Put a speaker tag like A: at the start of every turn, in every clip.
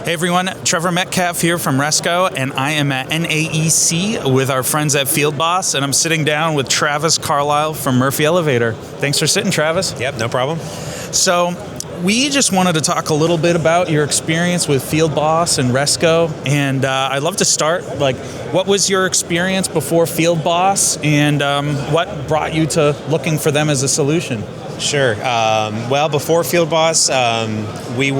A: Hey everyone, Trevor Metcalf here from Resco, and I am at NAEC with our friends at FIELDBOSS, and I'm sitting down with Travis Carlisle from Murphy Elevator. Thanks for sitting, Travis.
B: Yep, no problem.
A: So, we just wanted to talk a little bit about your experience with FIELDBOSS and Resco, and I'd love to start, what was your experience before FIELDBOSS, and what brought you to looking for them as a solution?
B: Sure. Well, before FIELDBOSS, we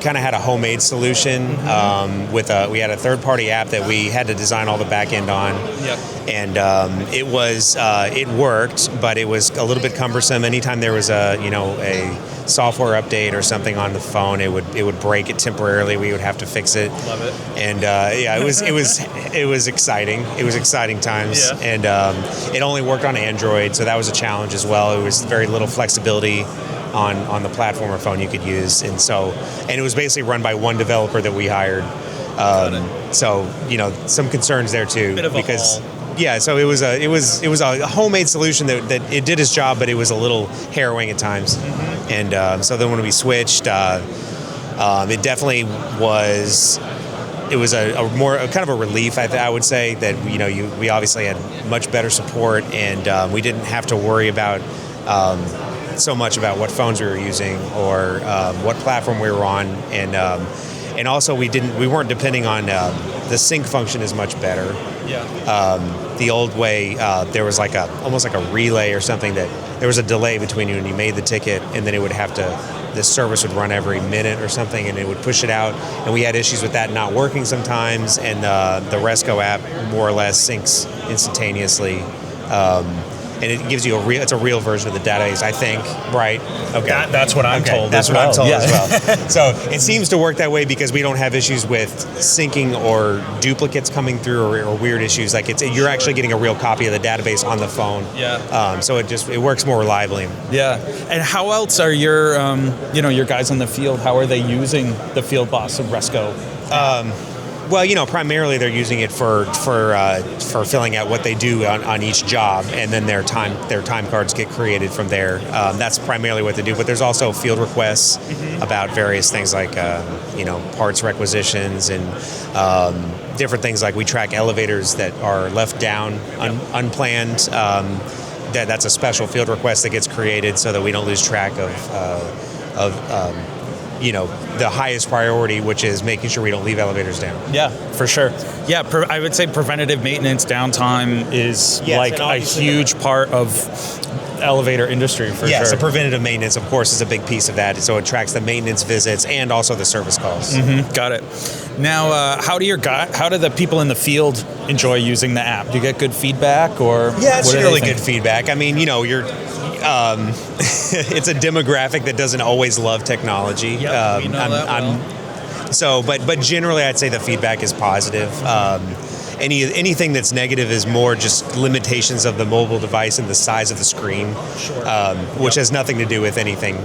B: kind of had a homemade solution we had a third-party app that we had to design all the back end on.
A: Yep.
B: And it worked, but it was a little bit cumbersome. Anytime there was a software update or something on the phone, it would break it temporarily. We would have to fix it.
A: Love it.
B: And it was exciting. It was exciting times.
A: Yeah.
B: And it only worked on Android, so that was a challenge as well. It was very little flexibility on the platform or phone you could use, and it was basically run by one developer that we hired. So some concerns there too.
A: Bit of
B: because.
A: A haul.
B: Yeah, so it was a homemade solution that it did its job, but it was a little harrowing at times. Mm-hmm. And so then when we switched, it definitely was. It was a more kind of a relief, I would say, that we obviously had much better support, and we didn't have to worry about so much about what phones we were using or what platform we were on, and also we weren't depending on the sync function is much better.
A: Yeah.
B: The old way, there was almost like a relay or something that there was a delay between you and you made the ticket, and then it would the service would run every minute or something, and it would push it out. And we had issues with that not working sometimes, and the Resco app more or less syncs instantaneously. And it gives you it's a real version of the database, I think, right? Okay.
A: That's what I'm told.
B: That's
A: as
B: what
A: well.
B: I'm told
A: Yeah.
B: as well. So it seems to work that way because we don't have issues with syncing or duplicates coming through or weird issues. You're actually getting a real copy of the database on the phone.
A: Yeah.
B: So it works more reliably.
A: Yeah. And how else are your your guys in the field? How are they using the FIELDBOSS of Resco?
B: Well, primarily they're using it for filling out what they do on each job, and then their time cards get created from there. That's primarily what they do. But there's also field requests about various things like parts requisitions and different things like we track elevators that are left down unplanned. That's a special field request that gets created so that we don't lose track of the highest priority, which is making sure we don't leave elevators down.
A: Yeah, for sure. Yeah, I would say preventative maintenance downtime is a huge part of elevator industry for sure.
B: Yeah, so preventative maintenance, of course, is a big piece of that. So it tracks the maintenance visits and also the service calls.
A: Mm-hmm, got it. Now, how do the people in the field enjoy using the app? Do you get good feedback, or
B: it's really good feedback. I mean, you're. It's a demographic that doesn't always love technology.
A: Yep, we know that well.
B: But generally, I'd say the feedback is positive. Anything that's negative is more just limitations of the mobile device and the size of the screen, which has nothing to do with anything.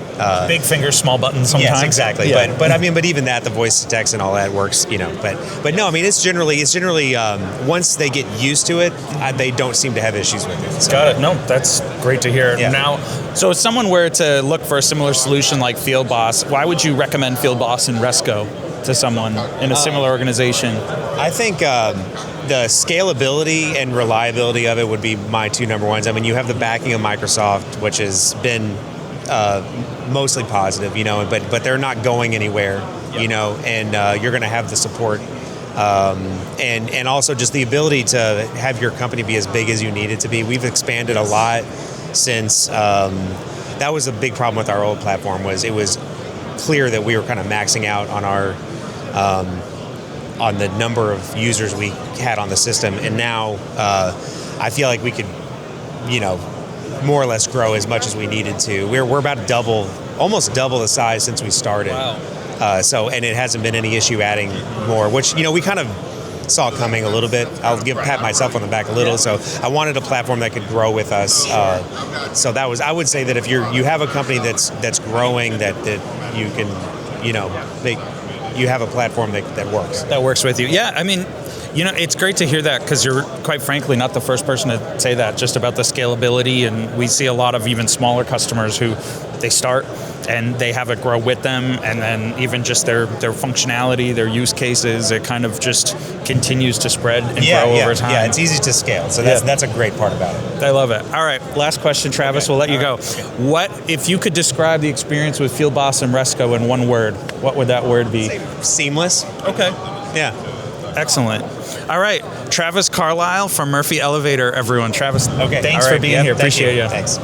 A: Big finger, small buttons. Sometimes.
B: Yes, exactly.
A: Yeah.
B: But even that, the voice to text and all that works. But no, I mean it's generally once they get used to it, they don't seem to have issues with it. So.
A: Got it. No, that's great to hear.
B: Yeah.
A: Now, so if someone were to look for a similar solution like FIELDBOSS, why would you recommend FIELDBOSS and Resco to someone in a similar organization?
B: I think the scalability and reliability of it would be my two number ones. I mean, you have the backing of Microsoft, which has been mostly positive, but they're not going anywhere, and you're going to have the support. And also just the ability to have your company be as big as you need it to be. We've expanded a lot since that was a big problem with our old platform. It was clear that we were kind of maxing out on our on the number of users we had on the system, and now I feel like we could more or less grow as much as we needed to. We're about almost double the size since we started.
A: Wow.
B: And it hasn't been any issue adding more, which we kind of saw coming a little bit. I'll pat myself on the back a little. So I wanted a platform that could grow with us. So that was, I would say that if you have a company that's growing, that you can you have a platform that works.
A: That works with you. Yeah, I mean, it's great to hear that, because you're quite frankly not the first person to say that just about the scalability, and we see a lot of even smaller customers who they start and they have it grow with them, and then even just their functionality, their use cases, it kind of just continues to spread and grow over time.
B: Yeah, it's easy to scale. So that's a great part about it.
A: I love it. All right, last question, Travis. We'll let you go. What if you could describe the experience with FIELDBOSS and Resco in one word? What would that word be?
B: Seamless.
A: Okay.
B: Yeah.
A: Excellent. All right, Travis Carlisle from Murphy Elevator, everyone. Travis,
B: Okay.
A: thanks for being here. Appreciate you.
B: Thanks.